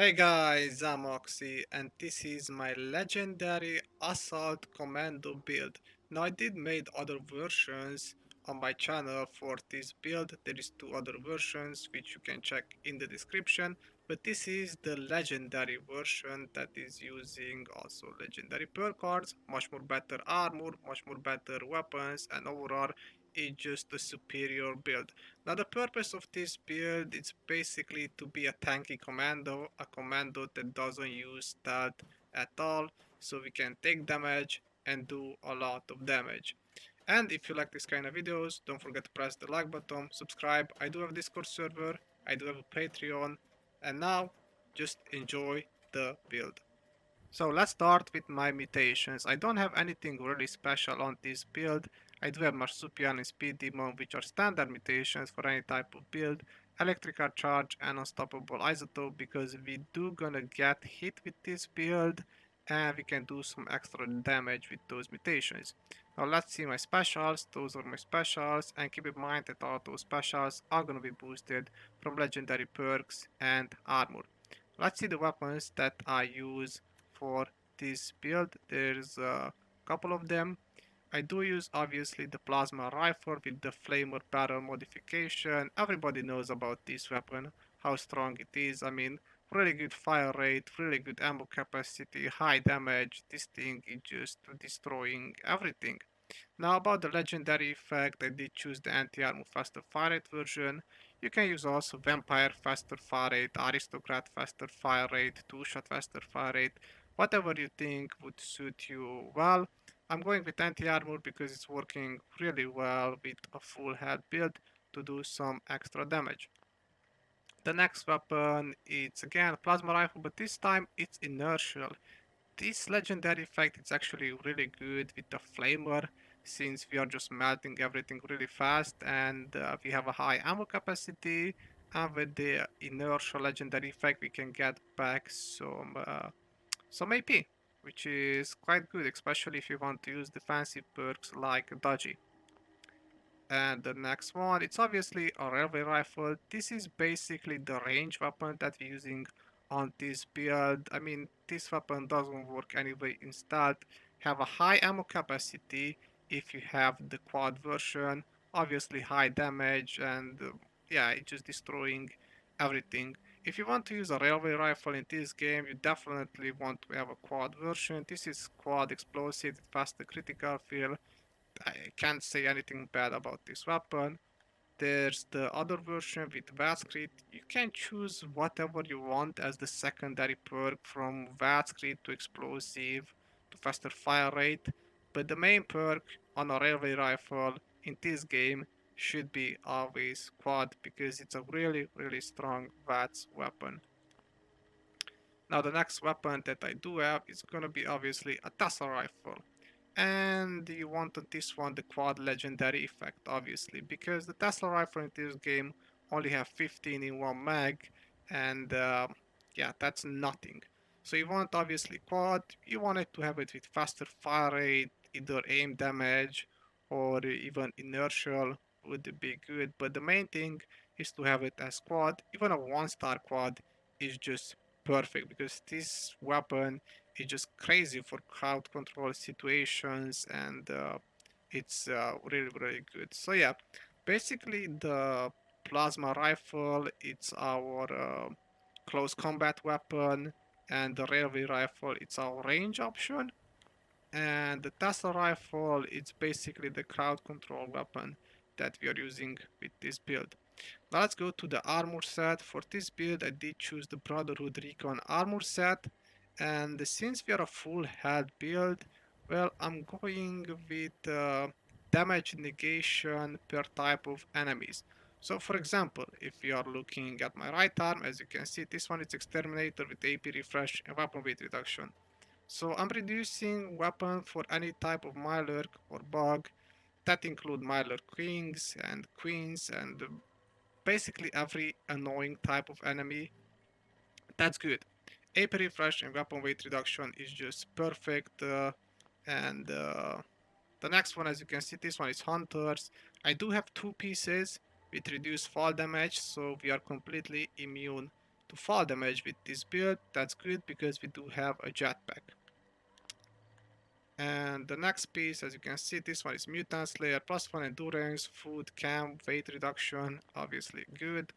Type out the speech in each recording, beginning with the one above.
Hey guys, I'm Oxy and this is my legendary Assault Commando build. Now I did made other versions on my channel for this build. There is two other versions which you can check in the description. But this is the legendary version that is using also legendary perk cards, much more better armor, much more better weapons, and overall it's just a superior build. Now the purpose of this build is basically to be a tanky commando, a commando that doesn't use stealth at all, so we can take damage and do a lot of damage. And if you like this kind of videos, don't forget to press the like button, subscribe. I do have a Discord server, I do have a Patreon, and now just enjoy the build. So let's start with my mutations. I don't have anything really special on this build. I do have Marsupial and Speed Demon, which are standard mutations for any type of build. Electrical Charge and Unstoppable Isotope, because we do gonna get hit with this build and we can do some extra damage with those mutations. Now let's see my specials. Those are my specials, and keep in mind that all those specials are gonna be boosted from legendary perks and armor. Let's see the weapons that I use for this build. There's a couple of them. I do use obviously the plasma rifle with the flamer barrel modification. Everybody knows about this weapon, how strong it is. I mean, really good fire rate, really good ammo capacity, high damage. This thing is just destroying everything. Now about the legendary effect, I did choose the anti-armor faster fire rate version. You can use also vampire faster fire rate, aristocrat faster fire rate, two-shot faster fire rate, whatever you think would suit you well. I'm going with anti-armor because it's working really well with a full health build to do some extra damage. The next weapon is again a plasma rifle, but this time it's inertial. This legendary effect is actually really good with the flamer, since we are just melting everything really fast and we have a high ammo capacity, and with the inertial legendary effect we can get back some AP, which is quite good, especially if you want to use defensive perks like dodgy. And the next one, it's obviously a railway rifle. This is basically the range weapon that we're using on this build. I mean, this weapon doesn't work anyway in stealth. Have a high ammo capacity if you have the quad version. Obviously high damage and yeah, it's just destroying everything. If you want to use a railway rifle in this game, you definitely want to have a quad version. This is quad explosive, faster critical field. I can't say anything bad about this weapon. There's the other version with Vatscrit. You can choose whatever you want as the secondary perk, from Vatscrit to explosive to faster fire rate, but the main perk on a railway rifle in this game should be always quad, because it's a really strong VATS weapon. Now the next weapon that I do have is gonna be obviously a Tesla rifle. And you want on this one the quad legendary effect, obviously, because the Tesla rifle in this game only have 15 in one mag, and yeah, that's nothing. So you want obviously quad, you want it to have it with faster fire rate, either aim damage or even inertial would be good, but the main thing is to have it as quad. Even a 1-star quad is just perfect, because this weapon is just crazy for crowd control situations, and it's really good. So yeah, basically the plasma rifle, it's our close combat weapon, and the railway rifle, it's our range option, and the Tesla rifle, it's basically the crowd control weapon that we are using with this build. Now let's go to the armor set. For this build I did choose the Brotherhood Recon armor set, and since we are a full health build, well, I'm going with damage negation per type of enemies. So for example, if we are looking at my right arm, as you can see, this one is Exterminator with AP refresh and weapon weight reduction. So I'm reducing weapon for any type of Mylerk or bug. That include Myler kings and queens and basically every annoying type of enemy. That's good. AP refresh and weapon weight reduction is just perfect. And The next one, as you can see, this one is hunters. I do have two pieces with reduced fall damage, so we are completely immune to fall damage with this build. That's good because we do have a jetpack. And the next piece, as you can see, this one is Mutant Slayer, +1 endurance, food, camp, weight reduction, obviously good.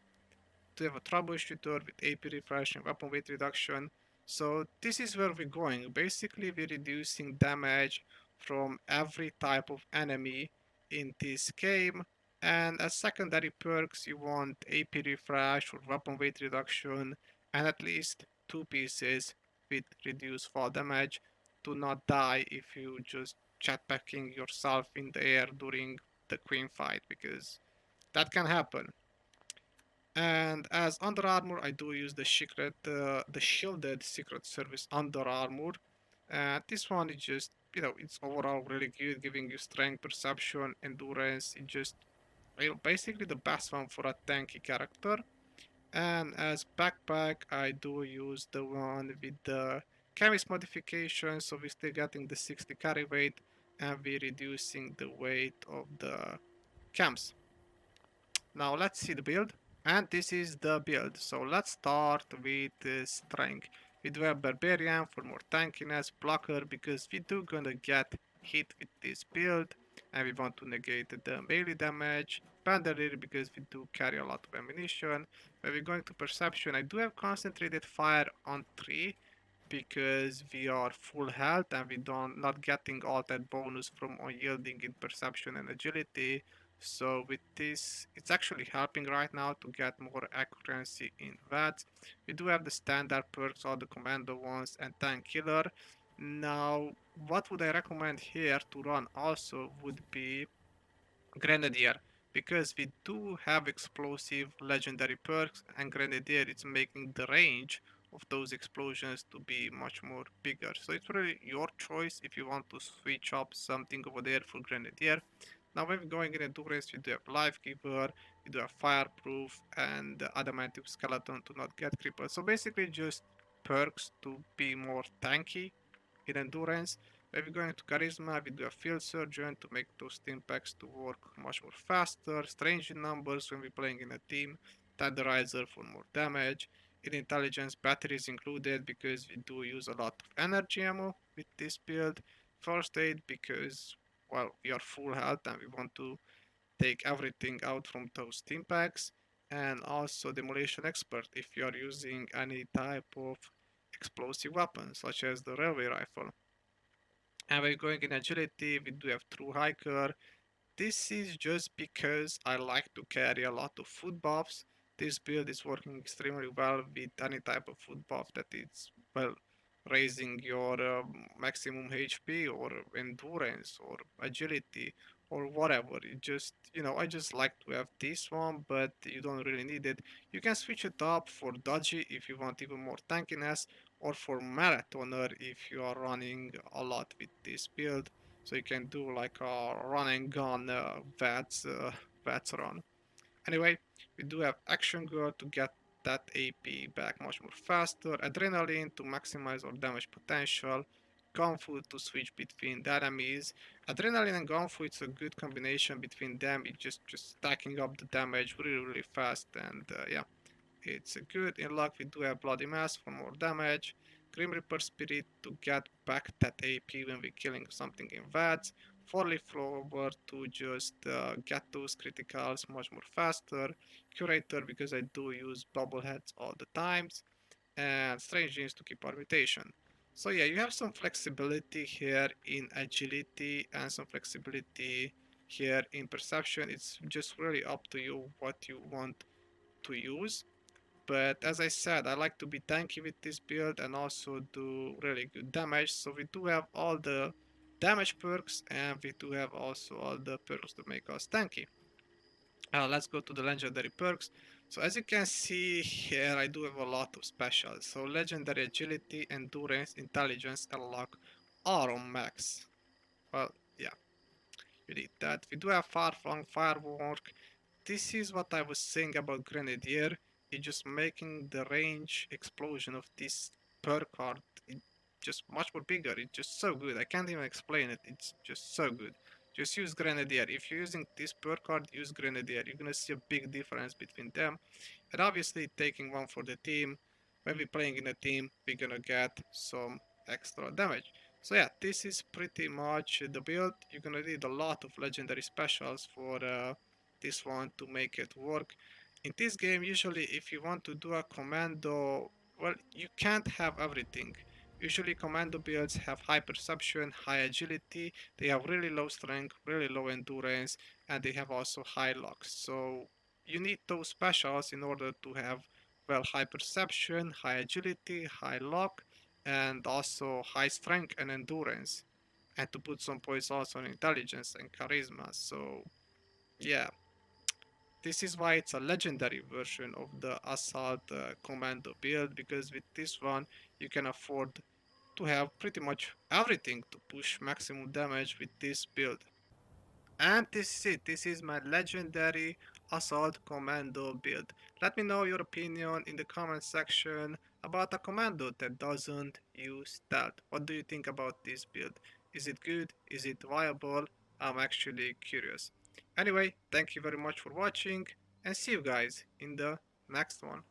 To have a troubleshooter with AP refresh and weapon weight reduction. So this is where we're going. Basically, we're reducing damage from every type of enemy in this game. And as secondary perks, you want AP refresh or weapon weight reduction, and at least two pieces with reduced fall damage to not die if you just jetpacking yourself in the air during the queen fight, because that can happen. And as Under Armor, I do use the shielded Secret Service Under Armor. This one is just, it's overall really good, giving you strength, perception, endurance. It's just, basically the best one for a tanky character. And as backpack, I do use the one with the chemist modification, so we're still getting the 60 carry weight, and we're reducing the weight of the camps. Now let's see the build. And this is the build. So let's start with strength. We do have barbarian for more tankiness, blocker because we do gonna get hit with this build and we want to negate the melee damage. Bandolier because we do carry a lot of ammunition. When we're going to perception, I do have concentrated fire on 3 because we are full health and we don't not getting all that bonus from unyielding in perception and agility. So with this, it's actually helping right now to get more accuracy in VATS. We do have the standard perks, all the commando ones, and tank killer. Now, what would I recommend here to run also would be Grenadier, because we do have explosive legendary perks, and Grenadier is making the range of those explosions to be much more bigger. So it's really your choice if you want to switch up something over there for Grenadier. Now when we're going in endurance, we do have Life Giver, we do have Fireproof, and Adamantium Skeleton to not get crippled. So basically just perks to be more tanky in endurance. When we're going to charisma, we do a field surgeon to make those team packs to work much more faster. Strange in numbers when we're playing in a team. Tenderizer for more damage. In intelligence, batteries included because we do use a lot of energy ammo with this build. First aid because, well, we are full health and we want to take everything out from those team packs. And also demolition expert if you are using any type of explosive weapon such as the railway rifle. And we're going in agility, we do have true hiker. This is just because I like to carry a lot of food buffs. This build is working extremely well with any type of food buff that is, well, raising your maximum HP or endurance or agility or whatever. It just, I just like to have this one, but you don't really need it. You can switch it up for dodgy if you want even more tankiness, or for marathoner if you are running a lot with this build. So you can do like a run and gun VATS run. Anyway, we do have action girl to get that AP back much more faster, adrenaline to maximize our damage potential, gunfu to switch between the enemies. Adrenaline and gunfu, it's a good combination between them. It's just stacking up the damage really fast, and yeah, it's good. In luck, we do have Bloody Mass for more damage. Grim Reaper Spirit to get back that AP when we're killing something in VATS. Four-leaf Clover to just get those criticals much more faster. Curator because I do use bobbleheads all the times. And Strange Genes to keep our mutation. So yeah, you have some flexibility here in agility and some flexibility here in perception. It's just really up to you what you want to use. But as I said, I like to be tanky with this build and also do really good damage. So we do have all the damage perks and we do have also all the perks to make us tanky. Let's go to the legendary perks. So as you can see here, I do have a lot of specials. So legendary agility, endurance, intelligence, and luck are on max. Well, yeah, you need that. We do have far-flung firework. This is what I was saying about Grenadier. It's just making the range explosion of this perk card just much more bigger. It's just so good. I can't even explain it. It's just so good. Just use Grenadier. If you're using this perk card, use Grenadier. You're gonna see a big difference between them. And obviously taking one for the team. when we're playing in a team, we're gonna get some extra damage. So yeah, this is pretty much the build. You're gonna need a lot of legendary specials for this one to make it work. In this game, usually if you want to do a commando, well, you can't have everything. Usually commando builds have high perception, high agility, they have really low strength, really low endurance, and they have also high locks. So you need those specials in order to have, well, high perception, high agility, high lock, and also high strength and endurance. And to put some points also on intelligence and charisma. So yeah, this is why it's a legendary version of the assault commando build, because with this one you can afford to have pretty much everything to push maximum damage with this build. And this is it. This is my legendary assault commando build. Let me know your opinion in the comment section about a commando that doesn't use stealth. What do you think about this build? Is it good? Is it viable? I'm actually curious. Anyway, thank you very much for watching and see you guys in the next one.